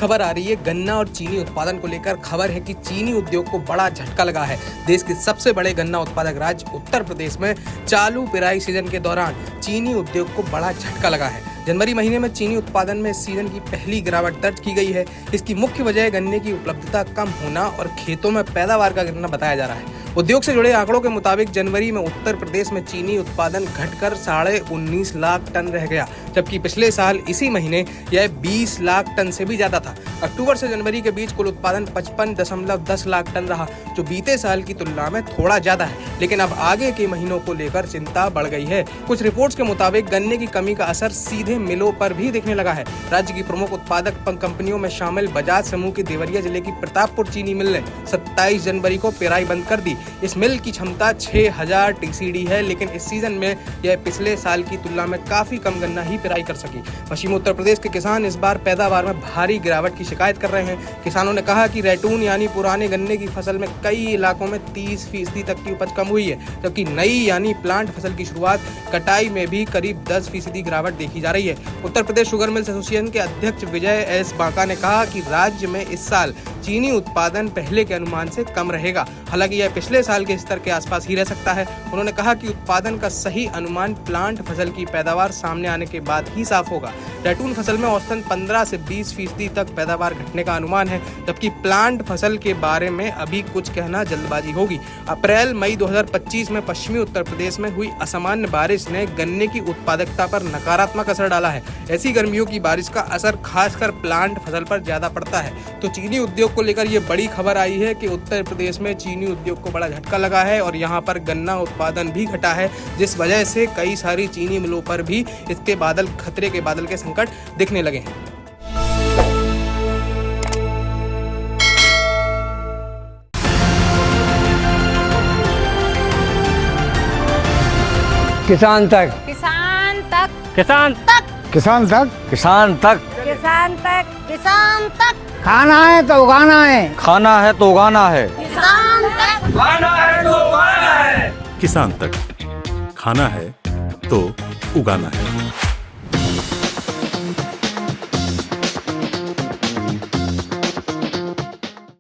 खबर आ रही है गन्ना और चीनी उत्पादन को लेकर। खबर है कि चीनी उद्योग को बड़ा झटका लगा है। देश के सबसे बड़े गन्ना उत्पादक राज्य उत्तर प्रदेश में चालू पेराई सीजन के दौरान चीनी उद्योग को बड़ा झटका लगा है। जनवरी महीने में चीनी उत्पादन में इस सीजन की पहली गिरावट दर्ज की गई है। इसकी मुख्य वजह गन्ने की उपलब्धता कम होना और खेतों में पैदावार का गिरना बताया जा रहा है। उद्योग से जुड़े आंकड़ों के मुताबिक जनवरी में उत्तर प्रदेश में चीनी उत्पादन घटकर 19.5 लाख टन रह गया, जबकि पिछले साल इसी महीने यह 20 लाख टन से भी ज्यादा था। अक्टूबर से जनवरी के बीच कुल उत्पादन 55.10 लाख टन रहा, जो बीते साल की तुलना में थोड़ा ज्यादा है। लेकिन अब आगे के महीनों को लेकर चिंता बढ़ गई है। कुछ रिपोर्ट्स के मुताबिक गन्ने की कमी का असर सीधे मिलों पर भी दिखने लगा है। राज्य की प्रमुख उत्पादक कंपनियों में शामिल बजाज समूह की देवरिया जिले की प्रतापपुर चीनी मिल ने 27 जनवरी को पेराई बंद कर दी। इस मिल की क्षमता 6000 टीसीडी है, लेकिन इस सीजन में यह पिछले साल की तुलना में काफी कम गन्ना ही पेराई कर सकी। पश्चिमी उत्तर प्रदेश के किसान इस बार पैदावार में भारी गिरावट की शिकायत कर रहे हैं। किसानों ने कहा कि रैटून यानी पुराने गन्ने की फसल में कई इलाकों में 30% तक की उपज कम हुई है, जबकि नई यानी प्लांट फसल की शुरुआत कटाई में भी करीब 10% गिरावट देखी जा रही है। Uttar Pradesh sugar mills association के अध्यक्ष विजय एस बांका ने कहा कि राज्य में इस साल चीनी उत्पादन पहले के अनुमान से कम रहेगा, हालांकि यह पिछले साल के स्तर के आसपास ही रह सकता है। उन्होंने कहा कि उत्पादन का सही अनुमान प्लांट फसल की पैदावार सामने आने के बाद ही साफ होगा। रैटून फसल में औसतन 15 से 20% तक पैदावार घटने का अनुमान है, जबकि प्लांट फसल के बारे में अभी कुछ कहना जल्दबाजी होगी। अप्रैल मई 2025 में पश्चिमी उत्तर प्रदेश में हुई असामान्य बारिश ने गन्ने की उत्पादकता पर नकारात्मक असर डाला है। ऐसी गर्मियों की बारिश का असर खासकर प्लांट फसल पर ज्यादा पड़ता है। तो चीनी उद्योग को लेकर ये बड़ी खबर आई है कि उत्तर प्रदेश में चीनी उद्योग को बड़ा झटका लगा है और यहाँ पर गन्ना उत्पादन भी घटा है, जिस वजह से कई सारी चीनी मिलों पर भी इसके खतरे के बादल के संकट दिखने लगे हैं। किसान तक, किसान तक, किसान तक, किसान तक, किसान तक, किसान तक, किसान तक, खाना है तो उगाना है, खाना है तो उगाना है, किसान तक, खाना है तो उगाना है। किसान तक, खाना है तो उगाना है।